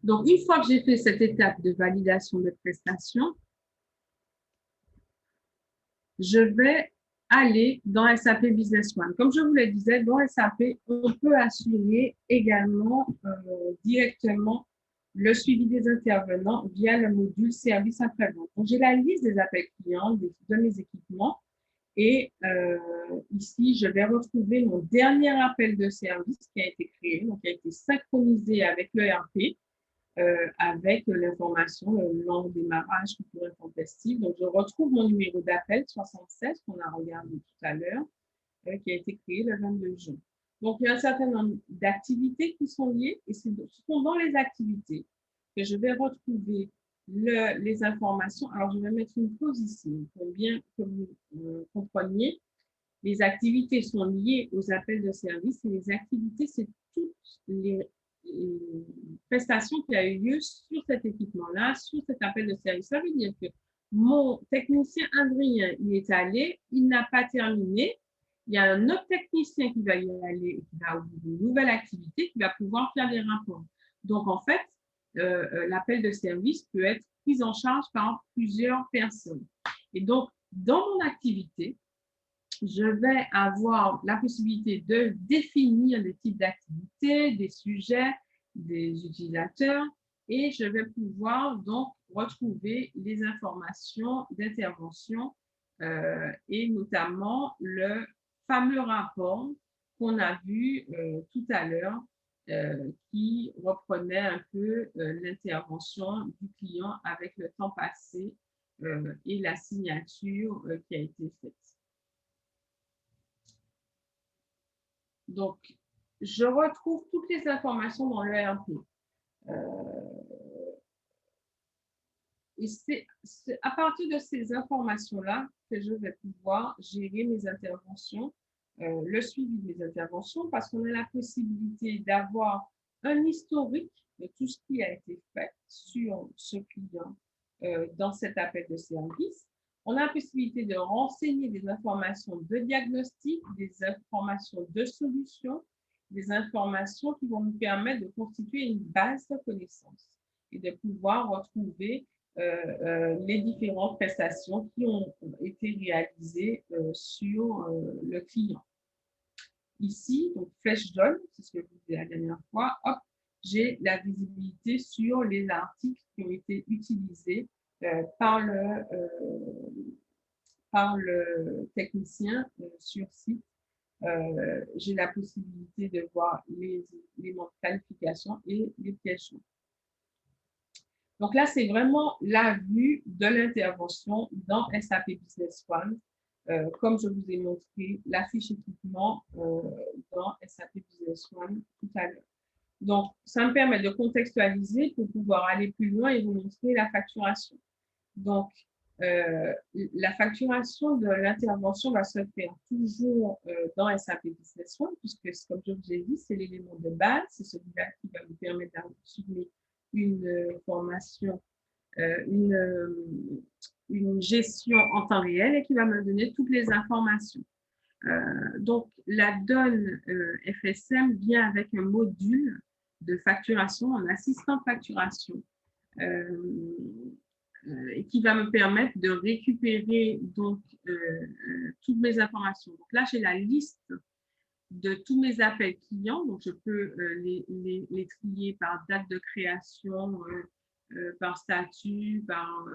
Donc, une fois que j'ai fait cette étape de validation de prestations, je vais aller dans SAP Business One. Comme je vous le disais, dans SAP, on peut assurer également directement le suivi des intervenants via le module service après-vente. Donc, j'ai la liste des appels clients de mes équipements. Et ici, je vais retrouver mon dernier appel de service qui a été créé, donc qui a été synchronisé avec l'ERP. avec l'information, le long démarrage, culture intempestive. Donc, je retrouve mon numéro d'appel 76 qu'on a regardé tout à l'heure, qui a été créé le 22 juin. Donc, il y a un certain nombre d'activités qui sont liées et ce sont dans les activités que je vais retrouver les informations. Alors, je vais mettre une pause ici pour bien que vous compreniez. Les activités sont liées aux appels de service et les activités, c'est toutes les prestations qui a eu lieu sur cet équipement-là, sur cet appel de service. Ça veut dire que mon technicien Adrien, il est allé, il n'a pas terminé. Il y a un autre technicien qui va y aller, qui va ouvrir une nouvelle activité, qui va pouvoir faire des rapports. Donc, en fait, l'appel de service peut être pris en charge par plusieurs personnes. Et donc, dans mon activité, je vais avoir la possibilité de définir des types d'activités, des sujets, des utilisateurs, et je vais pouvoir donc retrouver les informations d'intervention et notamment le fameux rapport qu'on a vu tout à l'heure qui reprenait un peu l'intervention du client avec le temps passé et la signature qui a été faite. Donc, je retrouve toutes les informations dans l'ERP. Et c'est à partir de ces informations-là que je vais pouvoir gérer mes interventions, le suivi de mes interventions, parce qu'on a la possibilité d'avoir un historique de tout ce qui a été fait sur ce client dans cet appel de service. On a la possibilité de renseigner des informations de diagnostic, des informations de solution, des informations qui vont nous permettre de constituer une base de connaissances et de pouvoir retrouver les différentes prestations qui ont été réalisées sur le client. Ici, donc flèche jaune, c'est ce que je vous disais la dernière fois, hop, j'ai la visibilité sur les articles qui ont été utilisés par le technicien sur site. J'ai la possibilité de voir les éléments de qualification et les pièges jaunes. Donc là, c'est vraiment la vue de l'intervention dans SAP Business One, comme je vous ai montré la fiche équipement dans SAP Business One tout à l'heure. Donc, ça me permet de contextualiser pour pouvoir aller plus loin et vous montrer la facturation. Donc, la facturation de l'intervention va se faire toujours dans SAP Business One, puisque, comme je vous ai dit, c'est l'élément de base, c'est celui-là qui va vous permettre d'assumer une formation, une gestion en temps réel et qui va me donner toutes les informations. Donc, la donne FSM vient avec un module de facturation, un assistant de facturation, et qui va me permettre de récupérer donc toutes mes informations. Donc là, j'ai la liste de tous mes appels clients, donc je peux les trier par date de création, par statut, par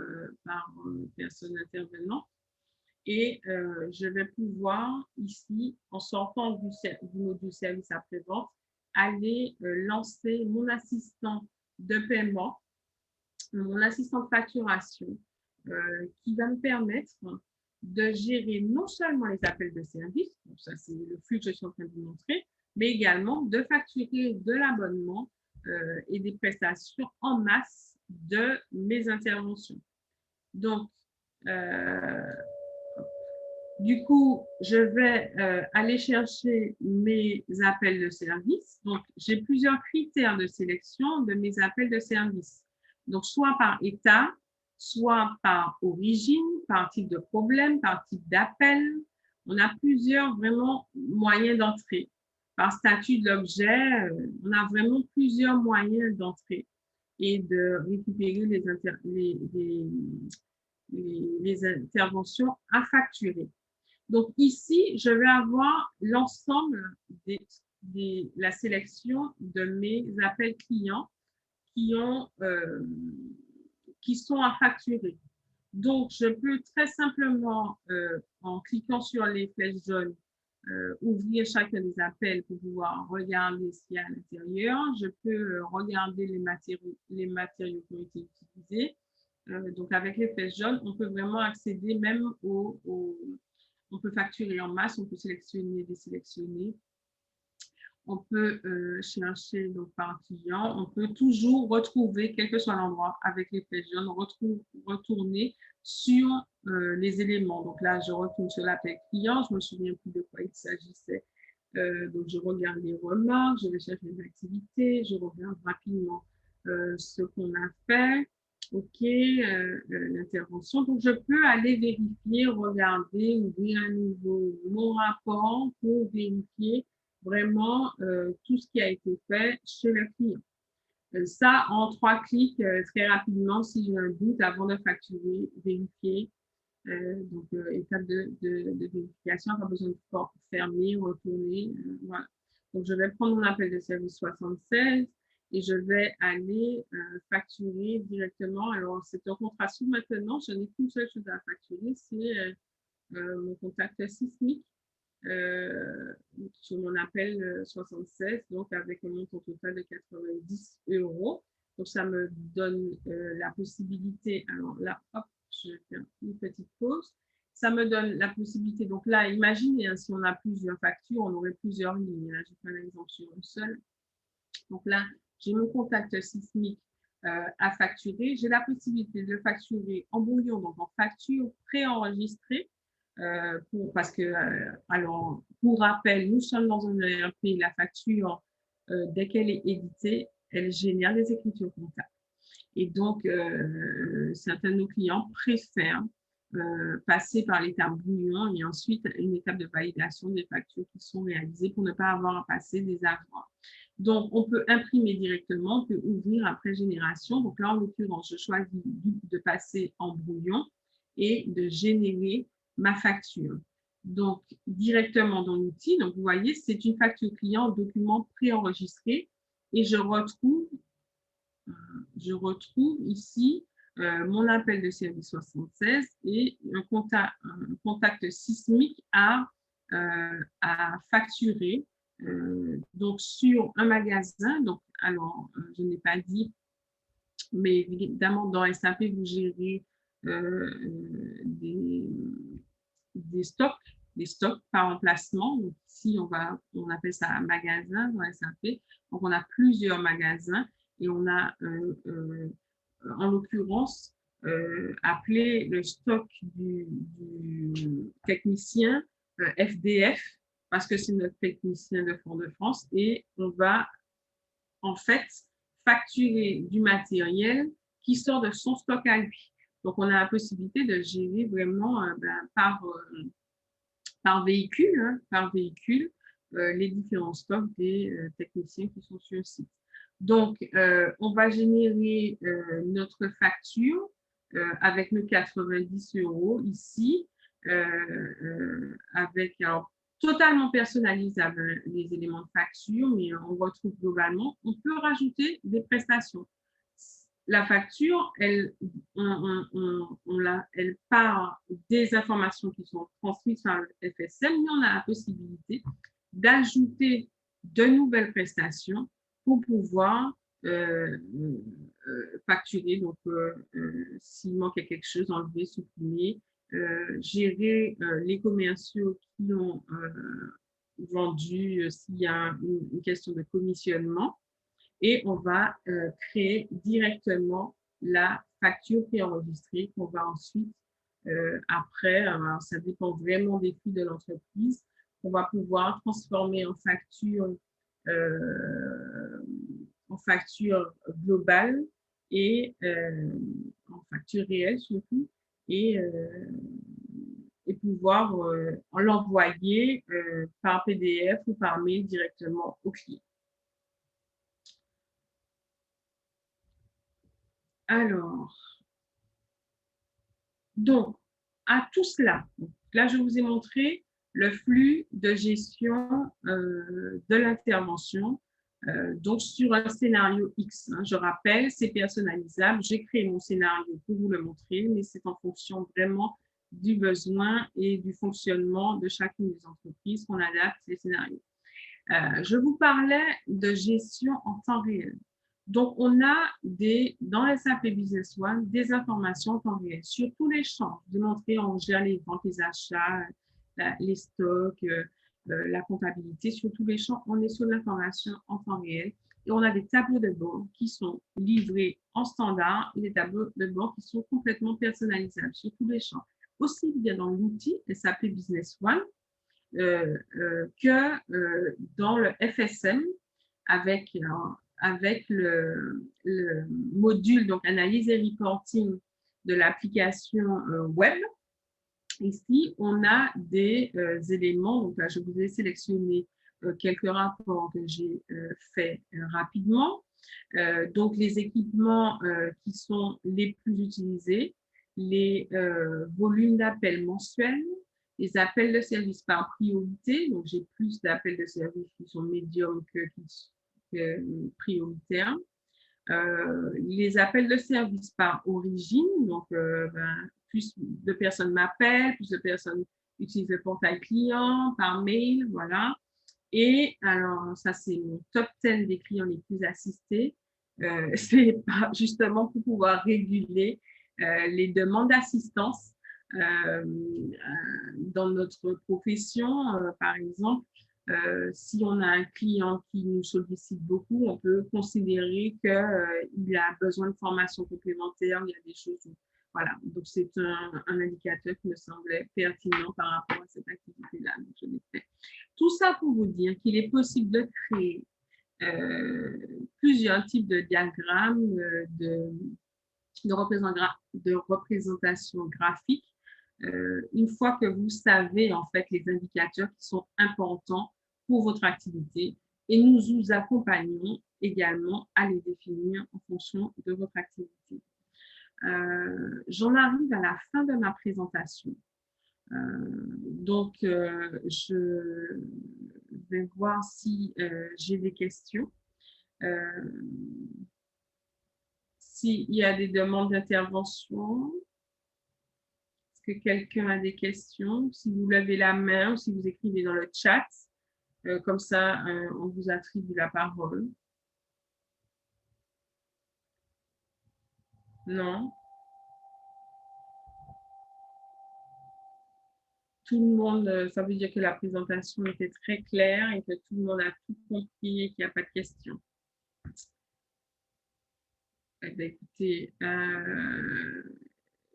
personne intervenante. Et je vais pouvoir ici, en sortant du module service après-vente, aller lancer mon assistant de paiement, mon assistant de facturation, qui va me permettre de gérer non seulement les appels de service, donc ça c'est le flux que je suis en train de vous montrer, mais également de facturer de l'abonnement et des prestations en masse de mes interventions. Donc, du coup, je vais aller chercher mes appels de service. Donc, j'ai plusieurs critères de sélection de mes appels de service. Donc, soit par état, soit par origine, par type de problème, par type d'appel. On a plusieurs vraiment moyens d'entrée. Par statut de l'objet, on a vraiment plusieurs moyens d'entrée et de récupérer les interventions à facturer. Donc ici, je vais avoir l'ensemble de la sélection de mes appels clients qui sont à facturer. Donc, je peux très simplement, en cliquant sur les flèches jaunes, ouvrir chacun des appels pour pouvoir regarder ce qu'il y a à l'intérieur. Je peux regarder les matériaux qui ont été utilisés. Donc, avec les flèches jaunes, on peut vraiment accéder même on peut facturer en masse, on peut sélectionner, désélectionner. On peut chercher donc, par client. On peut toujours retrouver, quel que soit l'endroit, avec les flèches jaunes, retourner sur les éléments. Donc là, je retourne sur l'appel client. Je ne me souviens plus de quoi il s'agissait. Donc, je regarde les remarques, je vais chercher les activités, je regarde rapidement ce qu'on a fait. OK, l'intervention. Donc, je peux aller vérifier, regarder, ouvrir à nouveau mon rapport pour vérifier vraiment tout ce qui a été fait chez le client. Ça, en 3 clics, très rapidement, si j'ai un doute, avant de facturer, vérifier. Donc, étape de vérification, pas besoin de fermer, retourner. Voilà. Donc, je vais prendre mon appel de service 76 et je vais aller facturer directement. Alors, c'est un contrat sous maintenant. Je n'ai qu'une seule chose à facturer, c'est mon contact sismique sur mon appel 76, donc avec un montant total de 90 €. Donc, ça me donne la possibilité, alors là, hop, je vais faire une petite pause. Ça me donne la possibilité, donc là, imaginez, hein, si on a plusieurs factures, on aurait plusieurs lignes. Là, je prends un exemple sur une seule. Donc là, j'ai mon contact sismique à facturer. J'ai la possibilité de facturer en brouillon, donc en facture préenregistrée. Parce que, alors, pour rappel, nous sommes dans un ERP, la facture, dès qu'elle est éditée, elle génère des écritures comptables. Et donc, certains de nos clients préfèrent passer par l'étape brouillon et ensuite une étape de validation des factures qui sont réalisées pour ne pas avoir à passer des avoirs. Donc, on peut imprimer directement, on peut ouvrir après génération. Donc là, en l'occurrence, je choisis de passer en brouillon et de générer ma facture. Donc, directement dans l'outil, donc vous voyez, c'est une facture client document préenregistré et je retrouve ici mon appel de service 76 et un contact sismique à facturer. Donc, sur un magasin, donc, alors, je n'ai pas dit, mais évidemment, dans SAP, vous gérez des stocks par emplacement. Donc, ici, on appelle ça un magasin dans SAP. Donc, on a plusieurs magasins et on a, en l'occurrence, appelé le stock du technicien FDF parce que c'est notre technicien de Fort-de-France et on va en fait facturer du matériel qui sort de son stock à lui. Donc, on a la possibilité de gérer vraiment par véhicule, les différents stocks des techniciens qui sont sur le site. Donc, on va générer notre facture avec nos 90 € ici, avec, alors, totalement personnalisable les éléments de facture, mais on retrouve globalement, on peut rajouter des prestations. La facture, elle part des informations qui sont transmises par le FSM, mais on a la possibilité d'ajouter de nouvelles prestations pour pouvoir facturer. Donc, s'il manquait quelque chose, enlever, supprimer, gérer les commerciaux qui ont vendu, s'il y a une question de commissionnement. Et on va créer directement la facture préenregistrée qu'on va ensuite, après, alors ça dépend vraiment des flux de l'entreprise, on va pouvoir transformer en facture globale et en facture réelle surtout, et pouvoir l'envoyer par PDF ou par mail directement au client. Alors, donc, à tout cela, là, je vous ai montré le flux de gestion de l'intervention. Donc, sur un scénario X, hein, je rappelle, c'est personnalisable. J'ai créé mon scénario pour vous le montrer, mais c'est en fonction vraiment du besoin et du fonctionnement de chacune des entreprises, qu'on adapte les scénarios. Je vous parlais de gestion en temps réel. Donc, on a dans SAP Business One des informations en temps réel sur tous les champs. De montrer, on gère les ventes, les achats, les stocks, la comptabilité. Sur tous les champs, on est sur l'information en temps réel. Et on a des tableaux de bord qui sont livrés en standard et des tableaux de bord qui sont complètement personnalisables sur tous les champs. Aussi bien dans l'outil SAP Business One que dans le FSM avec le module donc analyse et reporting de l'application web. Ici, on a des éléments. Donc là, je vous ai sélectionné quelques rapports que j'ai faits rapidement. Donc, les équipements qui sont les plus utilisés, les volumes d'appels mensuels, les appels de service par priorité. Donc, j'ai plus d'appels de service qui sont médiums que prioritaires. Les appels de service par origine. Donc, plus de personnes m'appellent, plus de personnes utilisent le portail client, par mail, voilà. Et alors, ça, c'est mon top 10 des clients les plus assistés. C'est justement pour pouvoir réguler les demandes d'assistance dans notre profession. Par exemple, si on a un client qui nous sollicite beaucoup, on peut considérer qu'il a besoin de formation complémentaire, il y a des choses. Voilà, donc c'est un indicateur qui me semblait pertinent par rapport à cette activité-là. Donc, je l'ai fait. Tout ça pour vous dire qu'il est possible de créer plusieurs types de diagrammes de représentation graphique une fois que vous savez en fait les indicateurs qui sont importants pour votre activité et nous vous accompagnons également à les définir en fonction de votre activité. J'en arrive à la fin de ma présentation. Donc, je vais voir si j'ai des questions. S'il y a des demandes d'intervention, est-ce que quelqu'un a des questions? Si vous levez la main ou si vous écrivez dans le chat, comme ça, on vous attribue la parole. Non? Tout le monde, ça veut dire que la présentation était très claire et que tout le monde a tout compris et qu'il n'y a pas de questions. Eh bien, écoutez,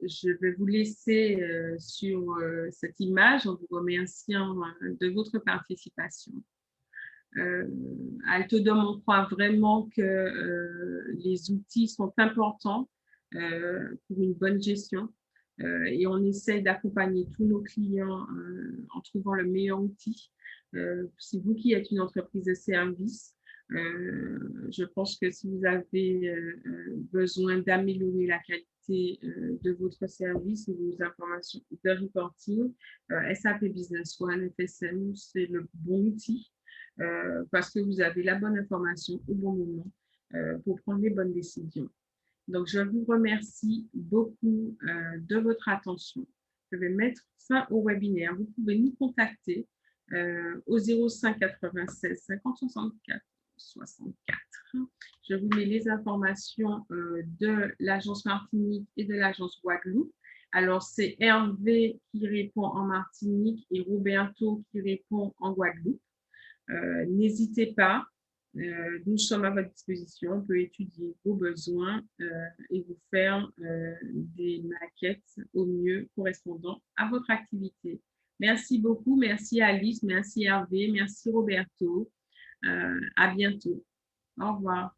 je vais vous laisser sur cette image en vous remerciant de votre participation. Altodom, on croit vraiment que les outils sont importants pour une bonne gestion et on essaie d'accompagner tous nos clients en trouvant le meilleur outil. C'est vous qui êtes une entreprise de service. Je pense que si vous avez besoin d'améliorer la qualité de votre service et vos informations de reporting, SAP Business One, FSM, c'est le bon outil parce que vous avez la bonne information au bon moment pour prendre les bonnes décisions. Donc, je vous remercie beaucoup de votre attention. Je vais mettre fin au webinaire. Vous pouvez nous contacter au 05 96 50 64 64. Je vous mets les informations de l'agence Martinique et de l'agence Guadeloupe. Alors, c'est Hervé qui répond en Martinique et Roberto qui répond en Guadeloupe. N'hésitez pas, nous sommes à votre disposition. On peut étudier vos besoins et vous faire des maquettes au mieux correspondant à votre activité. Merci beaucoup. Merci Alice, merci Hervé, merci Roberto. À bientôt. Au revoir.